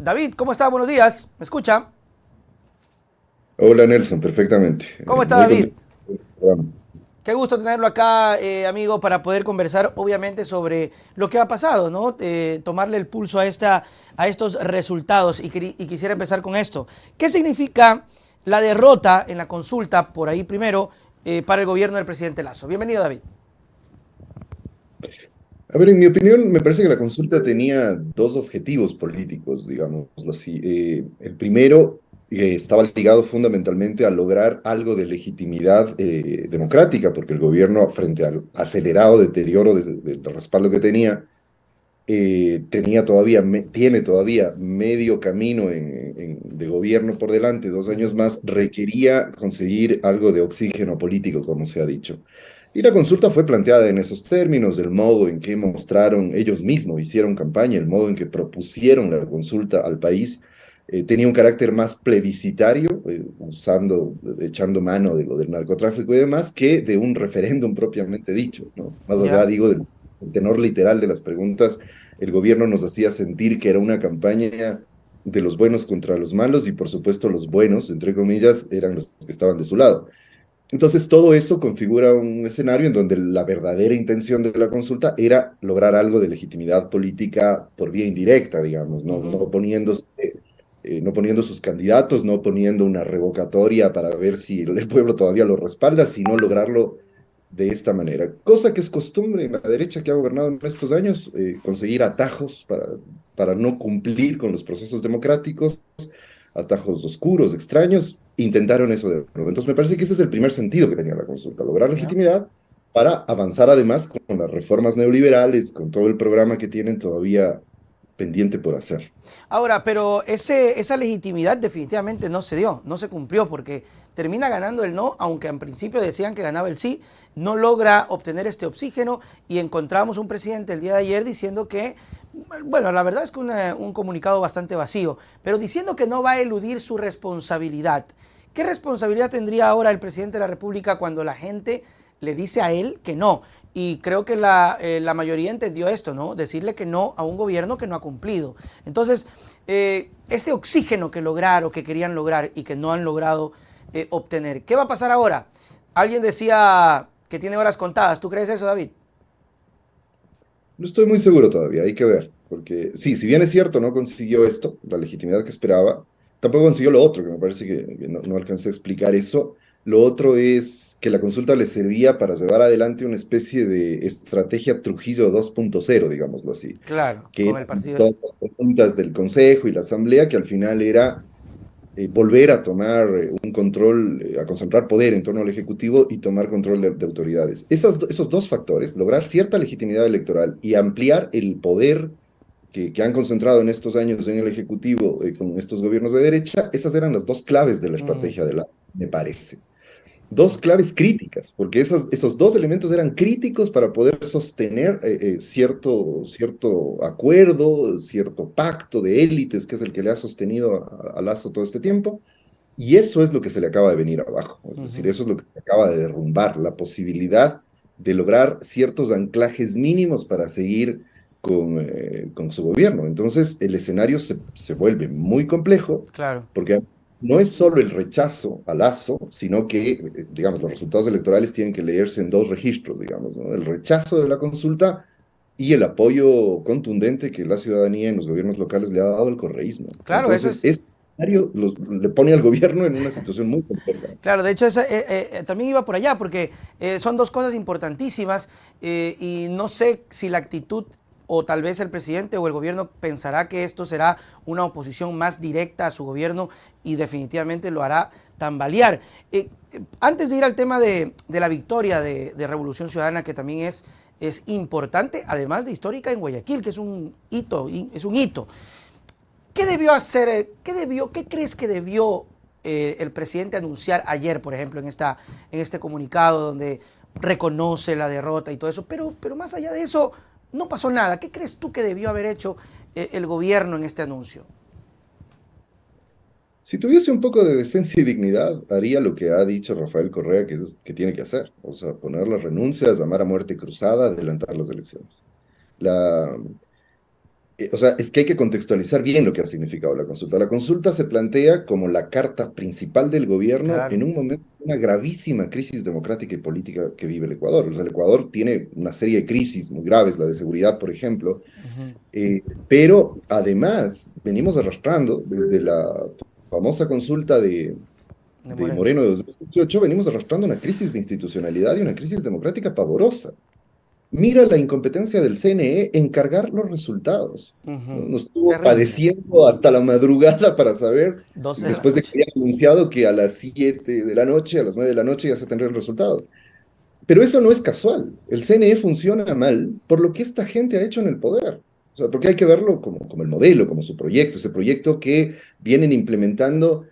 David, ¿cómo está? Buenos días. ¿Me escucha? Hola Nelson, perfectamente. ¿Cómo está Muy David? contento con el programa. Qué gusto tenerlo acá, amigo, para poder conversar, obviamente, sobre lo que ha pasado, ¿no? Tomarle el pulso a estos resultados y quisiera empezar con esto. ¿Qué significa la derrota en la consulta, por ahí primero, para el gobierno del presidente Lasso? Bienvenido, David. A ver, en mi opinión, me parece que la consulta tenía dos objetivos políticos, digámoslo así. El primero estaba ligado fundamentalmente a lograr algo de legitimidad democrática, porque el gobierno, frente al acelerado deterioro del respaldo que tenía, tiene todavía medio camino de gobierno por delante, 2 años más, requería conseguir algo de oxígeno político, como se ha dicho. Y la consulta fue planteada en esos términos, del modo en que mostraron ellos mismos, hicieron campaña, el modo en que propusieron la consulta al país, tenía un carácter más plebiscitario, echando mano de lo del narcotráfico y demás, que de un referéndum propiamente dicho, ¿no? Más allá, Ya. digo, del tenor literal de las preguntas, el gobierno nos hacía sentir que era una campaña de los buenos contra los malos y por supuesto los buenos, entre comillas, eran los que estaban de su lado. Entonces todo eso configura un escenario en donde la verdadera intención de la consulta era lograr algo de legitimidad política por vía indirecta, digamos, Ujú. no poniendo sus candidatos, no poniendo una revocatoria para ver si el pueblo todavía lo respalda, sino lograrlo de esta manera, cosa que es costumbre en la derecha que ha gobernado en estos años, conseguir atajos para no cumplir con los procesos democráticos, atajos oscuros, extraños, intentaron eso de nuevo. Entonces me parece que ese es el primer sentido que tenía la consulta, lograr Ya. legitimidad para avanzar además con las reformas neoliberales, con todo el programa que tienen todavía pendiente por hacer. Ahora, pero esa legitimidad definitivamente no se dio, no se cumplió, porque termina ganando el no, aunque en principio decían que ganaba el sí, no logra obtener este oxígeno y encontramos un presidente el día de ayer diciendo que, bueno, la verdad es que un comunicado bastante vacío, pero diciendo que no va a eludir su responsabilidad. ¿Qué responsabilidad tendría ahora el presidente de la República cuando la gente le dice a él que no? Y creo que la mayoría entendió esto, ¿no? Decirle que no a un gobierno que no ha cumplido. Entonces, este oxígeno que lograron, que querían lograr y que no han logrado obtener, ¿qué va a pasar ahora? Alguien decía que tiene horas contadas. ¿Tú crees eso, David? No estoy muy seguro todavía, hay que ver, porque sí, si bien es cierto, no consiguió esto, la legitimidad que esperaba, tampoco consiguió lo otro, que me parece que no alcancé a explicar eso. Lo otro es que la consulta le servía para llevar adelante una especie de estrategia Trujillo 2.0, digámoslo así, Claro, que con eran el partido. todas las preguntas del Consejo y la Asamblea, que al final era volver a tomar un control, a concentrar poder en torno al Ejecutivo y tomar control de autoridades. Esos dos factores, lograr cierta legitimidad electoral y ampliar el poder que han concentrado en estos años en el Ejecutivo con estos gobiernos de derecha, esas eran las dos claves de la Mm, estrategia de la, me parece. Dos claves críticas, porque esos dos elementos eran críticos para poder sostener cierto acuerdo, cierto pacto de élites, que es el que le ha sostenido a Lazo todo este tiempo, y eso es lo que se le acaba de venir abajo, es decir, ujú. eso es lo que se acaba de derrumbar, la posibilidad de lograr ciertos anclajes mínimos para seguir con su gobierno. Entonces, el escenario se vuelve muy complejo Claro. porque no es solo el rechazo a Lazo, sino que, digamos, los resultados electorales tienen que leerse en dos registros, digamos, ¿no? El rechazo de la consulta y el apoyo contundente que la ciudadanía en los gobiernos locales le ha dado al correísmo. Claro, eso Entonces, es. este escenario le pone al gobierno en una situación muy compleja. Claro, de hecho, también iba por allá, porque son dos cosas importantísimas y no sé si la actitud o tal vez el presidente o el gobierno pensará que esto será una oposición más directa a su gobierno y definitivamente lo hará tambalear. Antes de ir al tema de la victoria de Revolución Ciudadana, que también es importante, además de histórica en Guayaquil, que es un hito. ¿Qué debió hacer, qué crees que debió el presidente anunciar ayer, por ejemplo, en este comunicado donde reconoce la derrota y todo eso? Pero más allá de eso, no pasó nada. ¿Qué crees tú que debió haber hecho el gobierno en este anuncio? Si tuviese un poco de decencia y dignidad, haría lo que ha dicho Rafael Correa que tiene que hacer. O sea, poner las renuncias, llamar a muerte cruzada, adelantar las elecciones. La, O sea, es que hay que contextualizar bien lo que ha significado la consulta. La consulta se plantea como la carta principal del gobierno en Claro. un momento de una gravísima crisis democrática y política que vive el Ecuador. O sea, el Ecuador tiene una serie de crisis muy graves, la de seguridad, por ejemplo, Ujú. pero además venimos arrastrando desde la famosa consulta De de Moreno. Moreno de 2018, venimos arrastrando una crisis de institucionalidad y una crisis democrática pavorosa. Mira la incompetencia del CNE en cargar los resultados, ¿no? Ujú. Nos estuvo Terrible. padeciendo hasta la madrugada para saber, 12 de la después de que noche. habían anunciado que a las 7 de la noche, a las 9 de la noche ya se tendrían resultados. Pero eso no es casual. El CNE funciona mal por lo que esta gente ha hecho en el poder. O sea, porque hay que verlo como el modelo, como su proyecto, ese proyecto que vienen implementando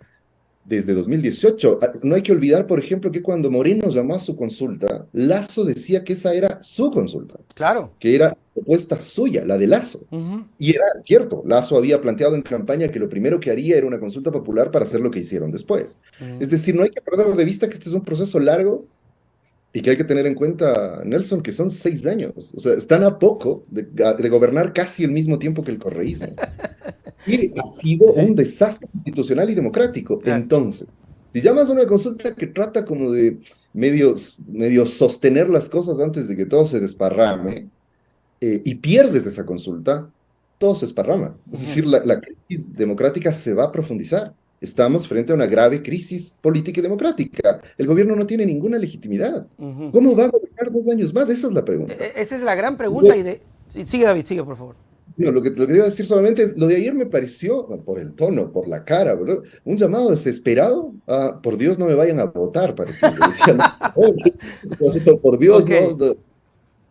desde 2018. No hay que olvidar, por ejemplo, que cuando Moreno llamó a su consulta, Lazo decía que esa era su consulta, Claro. que era propuesta suya, la de Lazo. Ujú. Y era cierto, Lazo había planteado en campaña que lo primero que haría era una consulta popular para hacer lo que hicieron después. Ujú. Es decir, no hay que perder de vista que este es un proceso largo y que hay que tener en cuenta, Nelson, que son 6 años. O sea, están a poco de gobernar casi el mismo tiempo que el correísmo. Y ha sido un Sí, desastre institucional y democrático. claro. Entonces, si llamas a una consulta que trata como de medio sostener las cosas antes de que todo se desparrame, y pierdes esa consulta, todo se esparrama. Es Ujú. decir, la crisis democrática se va a profundizar. Estamos frente a una grave crisis política y democrática. El gobierno no tiene ninguna legitimidad. Ujú. ¿Cómo va a gobernar 2 años más? Esa es la pregunta. Esa es la gran pregunta y de... Sí, sigue David, sigue por favor. No, lo que iba a decir solamente es, lo de ayer me pareció, por el tono, por la cara, ¿verdad? Un llamado desesperado a, por Dios, no me vayan a votar, parecía. Yo decía, no, por Dios, Ok. no, no.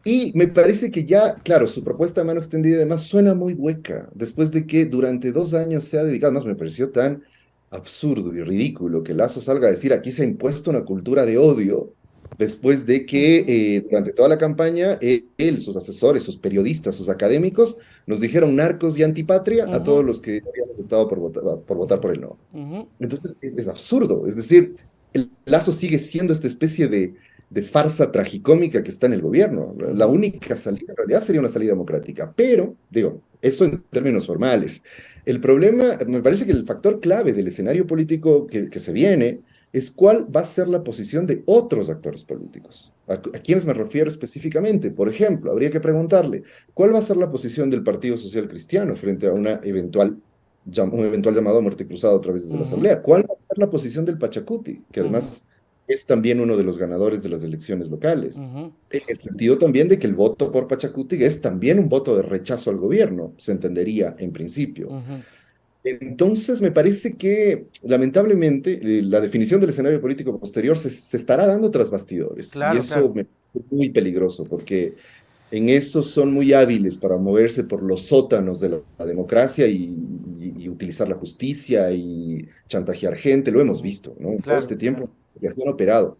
Y me parece que ya, claro, su propuesta de mano extendida además suena muy hueca, después de que durante 2 años se ha dedicado, más me pareció tan absurdo y ridículo que Lazo salga a decir, aquí se ha impuesto una cultura de odio, después de que Ujú. durante toda la campaña él, sus asesores, sus periodistas, sus académicos, nos dijeron narcos y antipatria a Ujú. todos los que habíamos optado por votar por el no. Ujú. Entonces es absurdo, es decir, el Lazo sigue siendo esta especie de farsa tragicómica que está en el gobierno. La Ujú. única salida en realidad sería una salida democrática, pero, digo, eso en términos formales. El problema, me parece que el factor clave del escenario político que se viene es cuál va a ser la posición de otros actores políticos. ¿A quiénes me refiero específicamente? Por ejemplo, habría que preguntarle, ¿cuál va a ser la posición del Partido Social Cristiano frente a un eventual llamado a muerte cruzada otra vez desde la Ujú. Asamblea? ¿Cuál va a ser la posición del Pachacuti, que Ujú. además es también uno de los ganadores de las elecciones locales? Ujú. En el sentido también de que el voto por Pachacuti es también un voto de rechazo al gobierno, se entendería en principio. Ujú. Entonces, me parece que, lamentablemente, la definición del escenario político posterior se estará dando tras bastidores, y Claro, eso claro. me parece muy peligroso, porque en eso son muy hábiles para moverse por los sótanos de la democracia y utilizar la justicia y chantajear gente, lo hemos Ujú. visto, ¿no? Todo Claro, este claro. tiempo ya se han operado.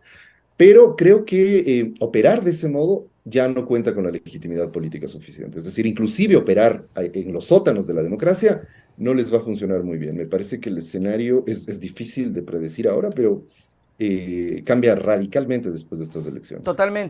Pero creo que operar de ese modo ya no cuenta con la legitimidad política suficiente. Es decir, inclusive operar en los sótanos de la democracia no les va a funcionar muy bien. Me parece que el escenario es difícil de predecir ahora, pero cambia radicalmente después de estas elecciones. Totalmente.